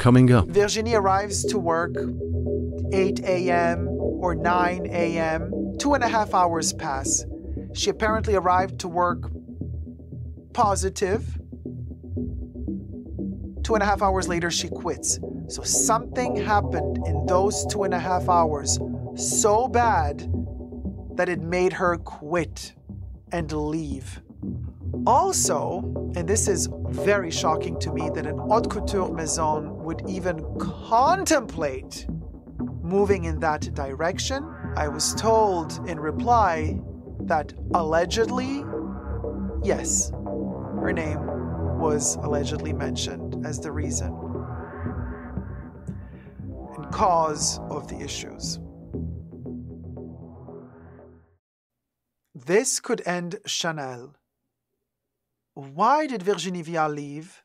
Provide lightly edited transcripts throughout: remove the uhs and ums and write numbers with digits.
coming up. Virginie arrives to work 8 a.m. or 9 a.m. 2.5 hours pass. She apparently arrived to work positive. 2.5 hours later, she quits. So something happened in those 2.5 hours so bad that it made her quit and leave. Also, and this is very shocking to me, that an haute couture maison would even contemplate moving in that direction. I was told in reply that allegedly, yes, her name was allegedly mentioned as the reason and cause of the issues. This could end Chanel. Why did Virginie Viard leave?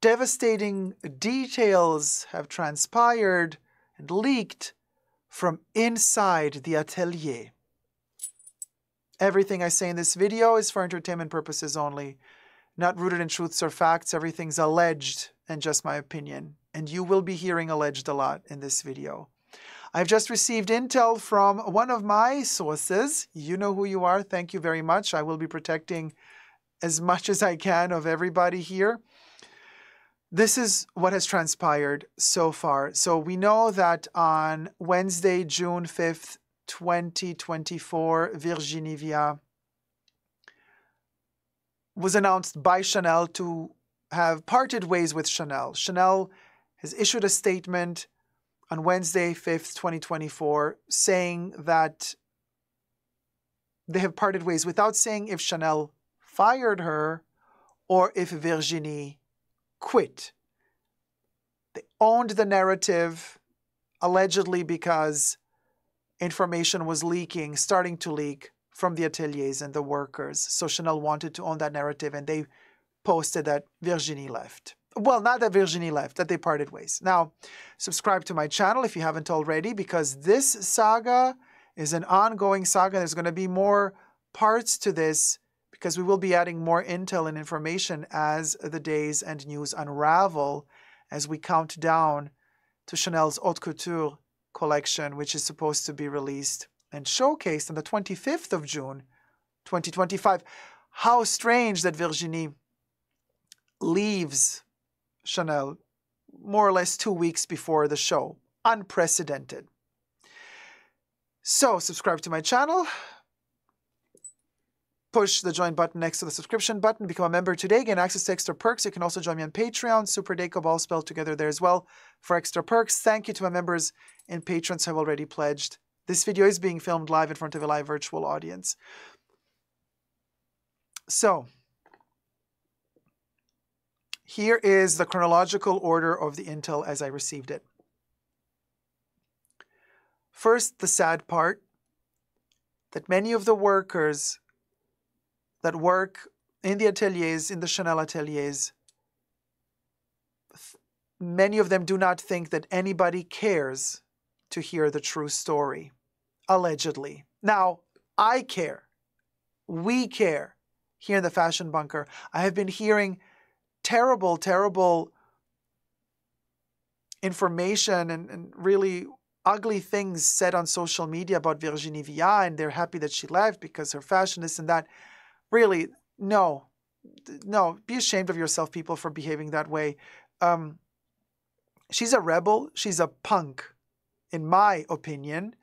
Devastating details have transpired and leaked from inside the atelier. Everything I say in this video is for entertainment purposes only, not rooted in truths or facts. Everything's alleged and just my opinion. And you will be hearing alleged a lot in this video. I've just received intel from one of my sources. You know who you are. Thank you very much. I will be protecting as much as I can of everybody here. This is what has transpired so far. So we know that on Wednesday, June 5th, 2024, Virginie Viard was announced by Chanel to have parted ways with Chanel. Chanel has issued a statement on Wednesday, 5th, 2024, saying that they have parted ways without saying if Chanel fired her or if Virginie quit. They owned the narrative, allegedly because information was leaking, starting to leak from the ateliers and the workers. So Chanel wanted to own that narrative, and they posted that Virginie left. Well, not that Virginie left, that they parted ways. Now, subscribe to my channel if you haven't already, because this saga is an ongoing saga. There's going to be more parts to this, because we will be adding more intel and information as the days and news unravel, as we count down to Chanel's haute couture collection, which is supposed to be released and showcased on the 25th of June, 2025. How strange that Virginie leaves Chanel more or less 2 weeks before the show. Unprecedented. So, subscribe to my channel. Push the join button next to the subscription button. Become a member today. Gain access to extra perks. You can also join me on Patreon. superdacob, all spelled together there as well, for extra perks. Thank you to my members and patrons who have already pledged. This video is being filmed live in front of a live virtual audience. So, here is the chronological order of the intel as I received it. First, the sad part, that many of the workers that work in the ateliers, in the Chanel ateliers, many of them do not think that anybody cares to hear the true story, allegedly. Now, I care. We care here in the Fashion Bunker. I have been hearing terrible, terrible information and really ugly things said on social media about Virginie Viard, and they're happy that she left because her fashion, this and that. Really, no. No, be ashamed of yourself, people, for behaving that way. She's a rebel. She's a punk, in my opinion.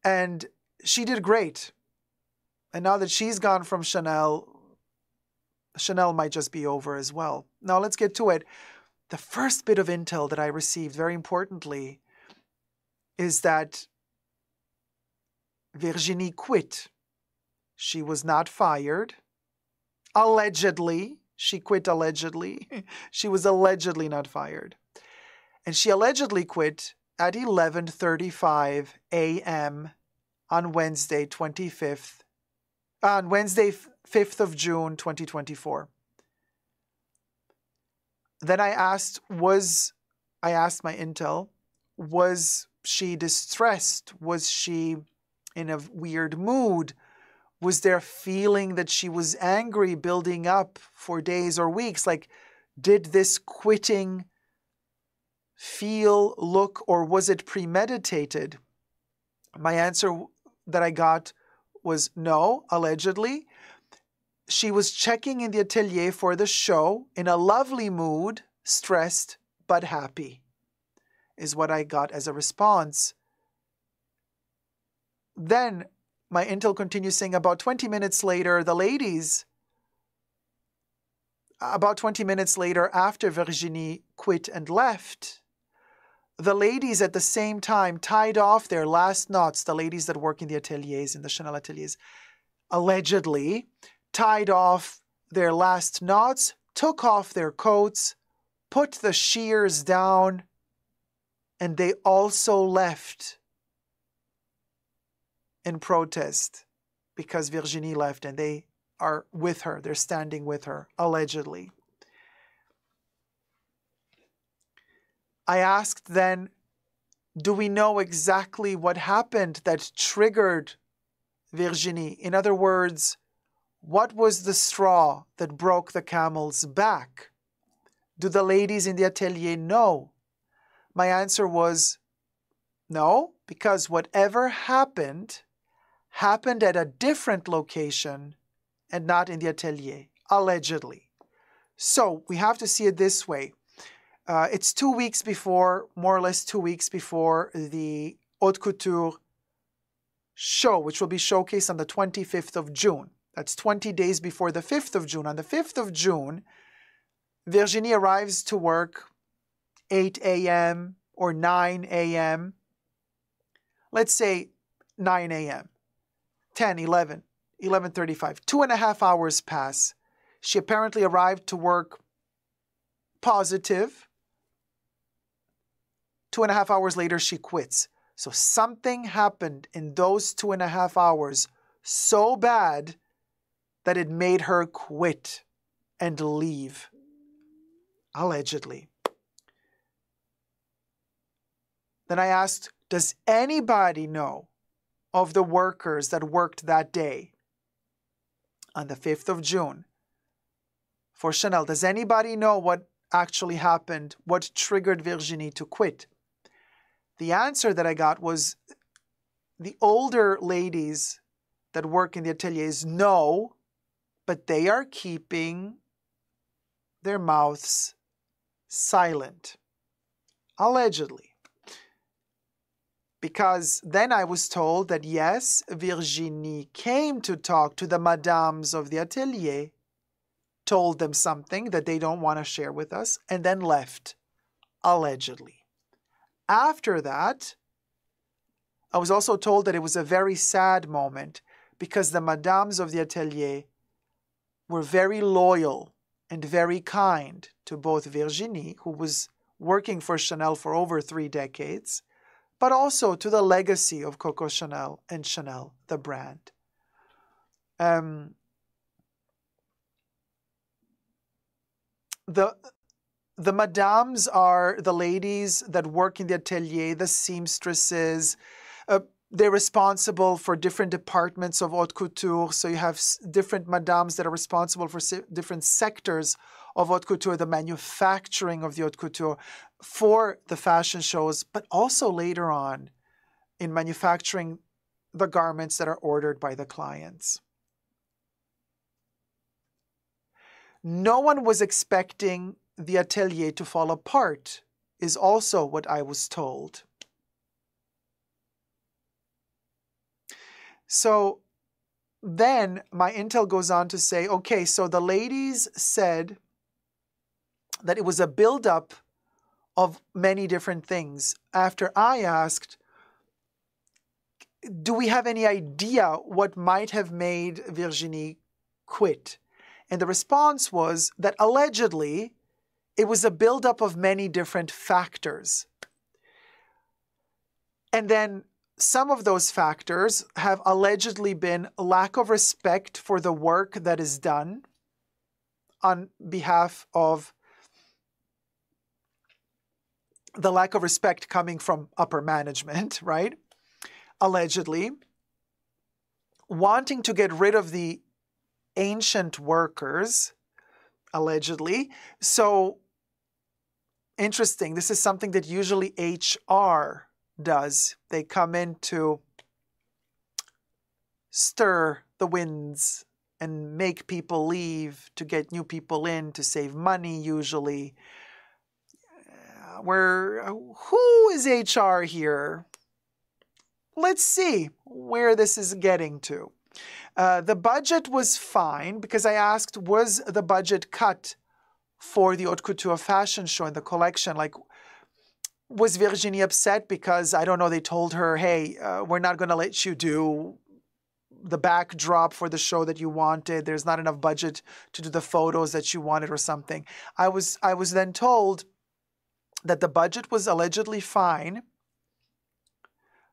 And she did great. And now that she's gone from Chanel, Chanel might just be over as well. Now, let's get to it. The first bit of intel that I received, very importantly, is that Virginie quit. She was not fired. Allegedly. She quit allegedly. She was allegedly not fired. And she allegedly quit at 11:35 a.m. on Wednesday, 25th. On Wednesday, 5th of June, 2024. Then I asked my intel, was she distressed? Was she in a weird mood? Was there a feeling that she was angry building up for days or weeks? Like, did this quitting feel, look, or was it premeditated? My answer that I got was no, allegedly. She was checking in the atelier for the show in a lovely mood, stressed but happy, is what I got as a response. Then my intel continues saying about 20 minutes later, the ladies, about 20 minutes later after Virginie quit and left, the ladies at the same time tied off their last knots, the ladies that work in the ateliers, in the Chanel ateliers, allegedly tied off their last knots, took off their coats, put the shears down, and they also left in protest because Virginie left, and they are with her. They're standing with her, allegedly. I asked then, do we know exactly what happened that triggered Virginie? In other words, what was the straw that broke the camel's back? Do the ladies in the atelier know? My answer was no, because whatever happened at a different location and not in the atelier, allegedly. So we have to see it this way. It's 2 weeks before, more or less 2 weeks before the Haute Couture show, which will be showcased on the 25th of June. That's 20 days before the 5th of June. On the 5th of June, Virginie arrives to work 8 a.m. or 9 a.m. Let's say 9 a.m. 10, 11, 11:35. 2.5 hours pass. She apparently arrived to work positive. 2.5 hours later, she quits. So something happened in those 2.5 hours so bad that it made her quit and leave, allegedly. Then I asked, does anybody know of the workers that worked that day on the 5th of June for Chanel? Does anybody know what actually happened? What triggered Virginie to quit? The answer that I got was the older ladies that work in the ateliers know, but they are keeping their mouths silent, allegedly. Because then I was told that yes, Virginie came to talk to the madames of the atelier, told them something that they don't want to share with us, and then left, allegedly. After that, I was also told that it was a very sad moment because the madames of the atelier were very loyal and very kind to both Virginie, who was working for Chanel for over 3 decades, but also to the legacy of Coco Chanel and Chanel, the brand. The madames are the ladies that work in the atelier, the seamstresses. They're responsible for different departments of haute couture. So you have different madames that are responsible for different sectors of haute couture, the manufacturing of the haute couture for the fashion shows, but also later on in manufacturing the garments that are ordered by the clients. No one was expecting the atelier to fall apart, is also what I was told. So then my intel goes on to say, okay, so the ladies said that it was a buildup of many different things. After I asked, do we have any idea what might have made Virginie quit? And the response was that allegedly it was a buildup of many different factors. And then some of those factors have allegedly been lack of respect for the work that is done on behalf of the lack of respect coming from upper management, right? Allegedly. Wanting to get rid of the ancient workers, allegedly. So interesting. This is something that usually HR does. They come in to stir the winds and make people leave to get new people in to save money usually. Who is HR here? Let's see where this is getting to. The budget was fine because I asked, was the budget cut for the haute couture fashion show and the collection? Like, was Virginie upset because, I don't know, they told her, hey, we're not going to let you do the backdrop for the show that you wanted. There's not enough budget to do the photos that you wanted or something. I was then told that the budget was allegedly fine.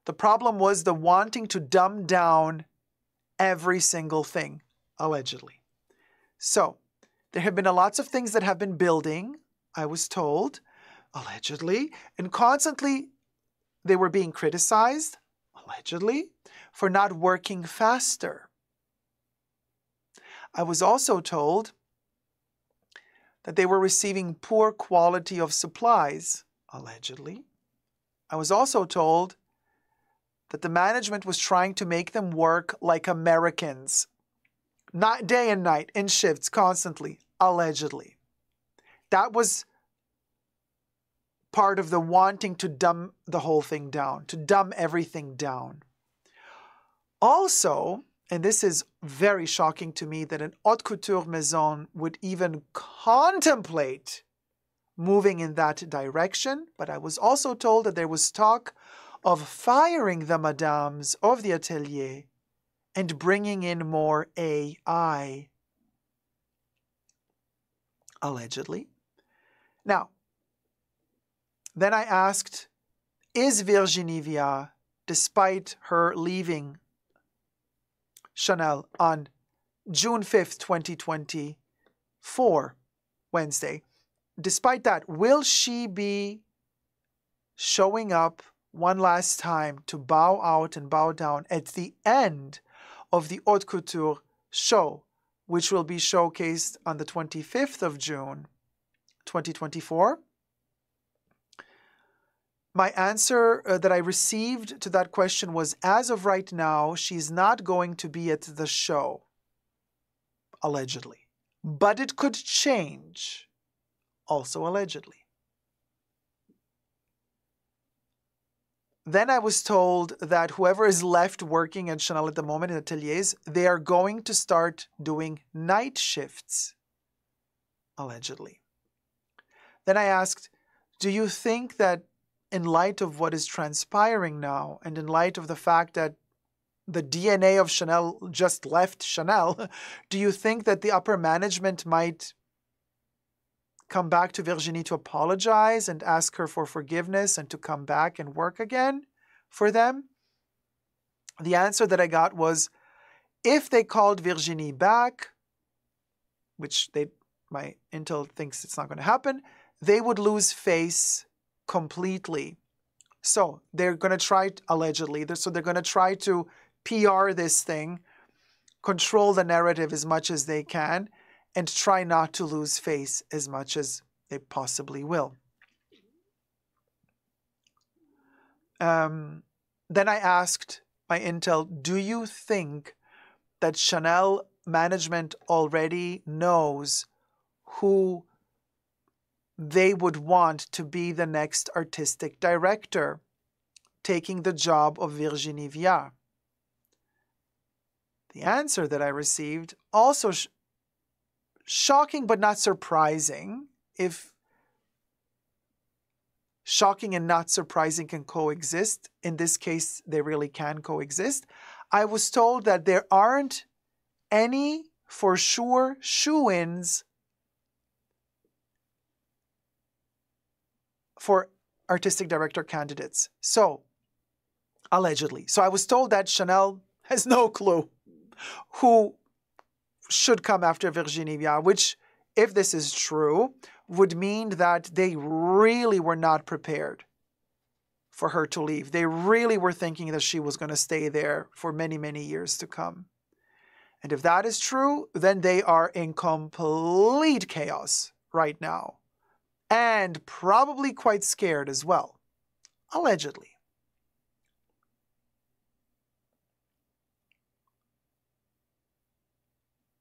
The problem was the wanting to dumb down every single thing, allegedly. So there have been lots of things that have been building, I was told, allegedly, and constantly they were being criticized, allegedly, for not working faster. I was also told that they were receiving poor quality of supplies, allegedly. I was also told that the management was trying to make them work like Americans, not day and night, in shifts, constantly, allegedly. That was part of the wanting to dumb the whole thing down, to dumb everything down. Also, and this is very shocking to me, that an haute couture maison would even contemplate moving in that direction, but I was also told that there was talk of firing the madames of the atelier and bringing in more AI, allegedly. Now, then I asked, is Virginie Viard, despite her leaving Chanel on June 5th, 2024, Wednesday, despite that, will she be showing up one last time to bow out and bow down at the end of the haute couture show, which will be showcased on the 25th of June, 2024? My answer that I received to that question was, as of right now, she's not going to be at the show, allegedly. But it could change, also allegedly. Then I was told that whoever is left working at Chanel at the moment in ateliers, they are going to start doing night shifts, allegedly. Then I asked, do you think that in light of what is transpiring now, and in light of the fact that the DNA of Chanel just left Chanel, do you think that the upper management might come back to Virginie to apologize and ask her for forgiveness and to come back and work again for them? The answer that I got was, if they called Virginie back, which my intel thinks it's not going to happen, they would lose face completely. So they're going to try, allegedly, so they're going to try to PR this thing, control the narrative as much as they can, and try not to lose face as much as they possibly will. Then I asked my intel, do you think that Chanel management already knows who they would want to be the next artistic director, taking the job of Virginie Viard? The answer that I received, also shocking but not surprising. If shocking and not surprising can coexist, in this case they really can coexist. I was told that there aren't any for sure shoo-ins for artistic director candidates. So, allegedly. So I was told that Chanel has no clue who should come after Virginie Viard, which, if this is true, would mean that they really were not prepared for her to leave. They really were thinking that she was going to stay there for many, many years to come. And if that is true, then they are in complete chaos right now. and probably quite scared as well, allegedly.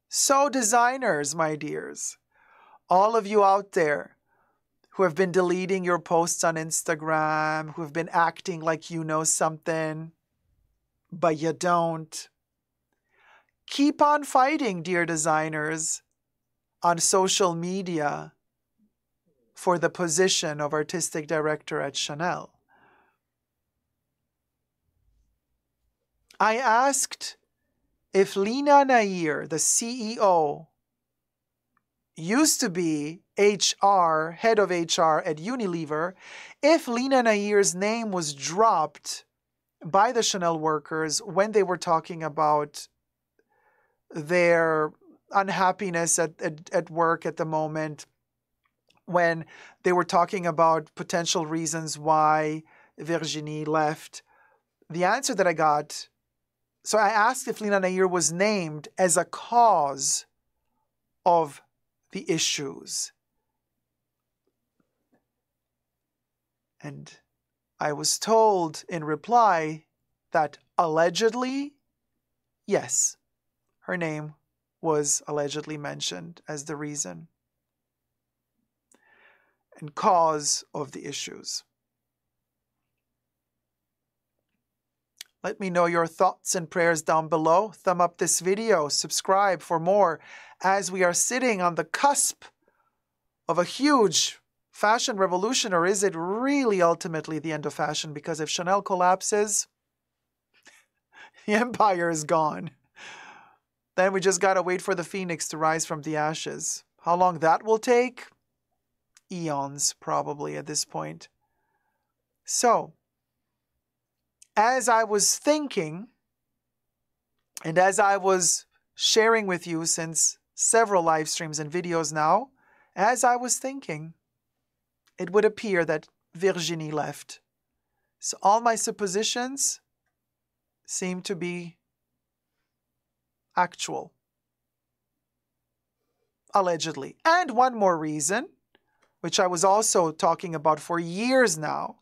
So designers, my dears, all of you out there who have been deleting your posts on Instagram, who have been acting like you know something, but you don't, keep on fighting, dear designers, on social media for the position of artistic director at Chanel. I asked if Lina Nair, the CEO, used to be HR, head of HR at Unilever, if Lina Nair's name was dropped by the Chanel workers when they were talking about their unhappiness at work at the moment, when they were talking about potential reasons why Virginie left. The answer that I got, so I asked if Lina Nair was named as a cause of the issues. And I was told in reply that allegedly, yes, her name was allegedly mentioned as the reason and cause of the issues. Let me know your thoughts and prayers down below. Thumb up this video, subscribe for more, as we are sitting on the cusp of a huge fashion revolution. Or is it really ultimately the end of fashion? Because if Chanel collapses, the empire is gone. Then we just gotta wait for the phoenix to rise from the ashes. How long that will take? Eons, probably, at this point. So, as I was thinking, and as I was sharing with you since several live streams and videos now, as I was thinking, it would appear that Virginie left. So all my suppositions seem to be actual. Allegedly. And one more reason, which I was also talking about for years now,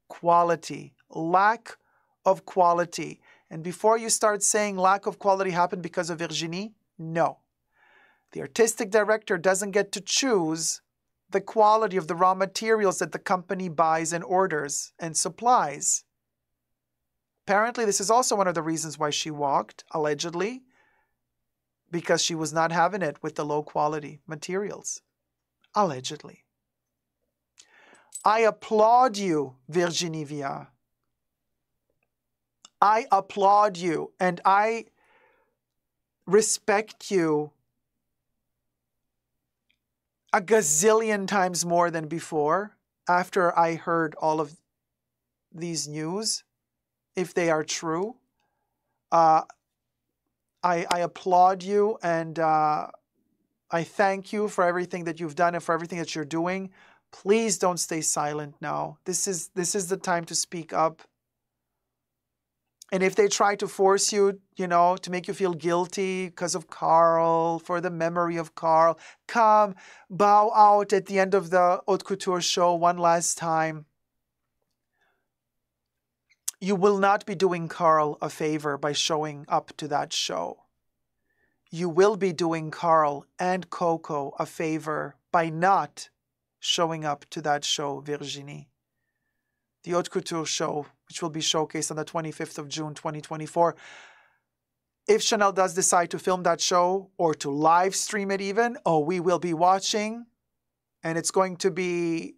quality. Lack of quality. And before you start saying lack of quality happened because of Virginie, no. The artistic director doesn't get to choose the quality of the raw materials that the company buys and orders and supplies. Apparently, this is also one of the reasons why she walked, allegedly, because she was not having it with the low quality materials. Allegedly. I applaud you, Virginie Viard. I applaud you and I respect you a gazillion times more than before after I heard all of these news, if they are true. I applaud you and I thank you for everything that you've done and for everything that you're doing. Please don't stay silent now. This is the time to speak up. And if they try to force you, to make you feel guilty because of Carl, for the memory of Carl, come, bow out at the end of the Haute Couture show one last time. You will not be doing Carl a favor by showing up to that show. You will be doing Carl and Coco a favor by not showing up to that show, Virginie. The Haute Couture show, which will be showcased on the 25th of June, 2024. If Chanel does decide to film that show or to live stream it even, we will be watching. And it's going to be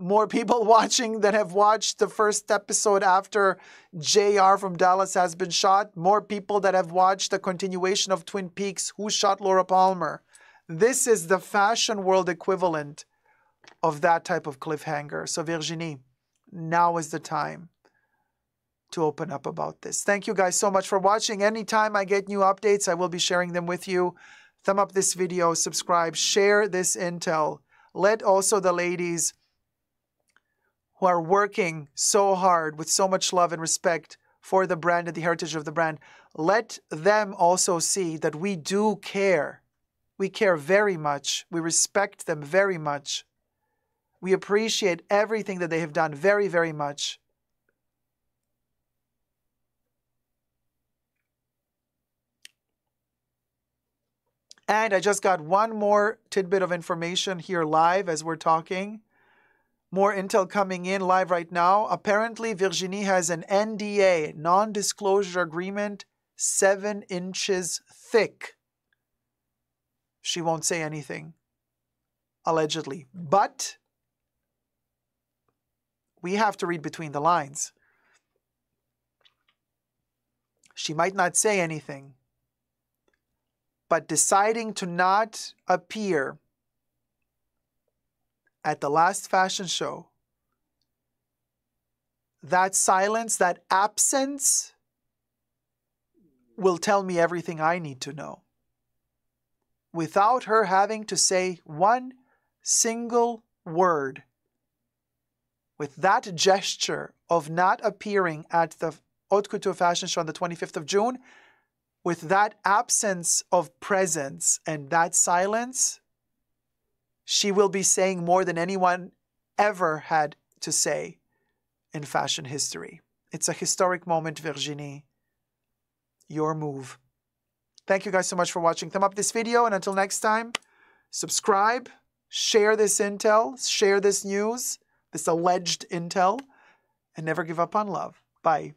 more people watching that have watched the first episode after JR from Dallas has been shot. More people that have watched the continuation of Twin Peaks, Who Shot Laura Palmer. This is the fashion world equivalent of that type of cliffhanger. So Virginie, now is the time to open up about this. Thank you guys so much for watching. Anytime I get new updates, I will be sharing them with you. Thumb up this video, subscribe, share this intel. Let also the ladies who are working so hard with so much love and respect for the brand and the heritage of the brand, let them also see that we do care. We care very much. We respect them very much. We appreciate everything that they have done very, very much. And I just got one more tidbit of information here live as we're talking. More intel coming in live right now. Apparently, Virginie has an NDA, non-disclosure agreement, 7 inches thick. She won't say anything, allegedly. But we have to read between the lines. She might not say anything, but deciding to not appear at the last fashion show, that silence, that absence will tell me everything I need to know. Without her having to say one single word, with that gesture of not appearing at the Haute Couture fashion show on the 25th of June, with that absence of presence and that silence, she will be saying more than anyone ever had to say in fashion history. It's a historic moment, Virginie. Your move. Thank you guys so much for watching. Thumb up this video, and until next time, subscribe, share this intel, share this news, this alleged intel, and never give up on love. Bye.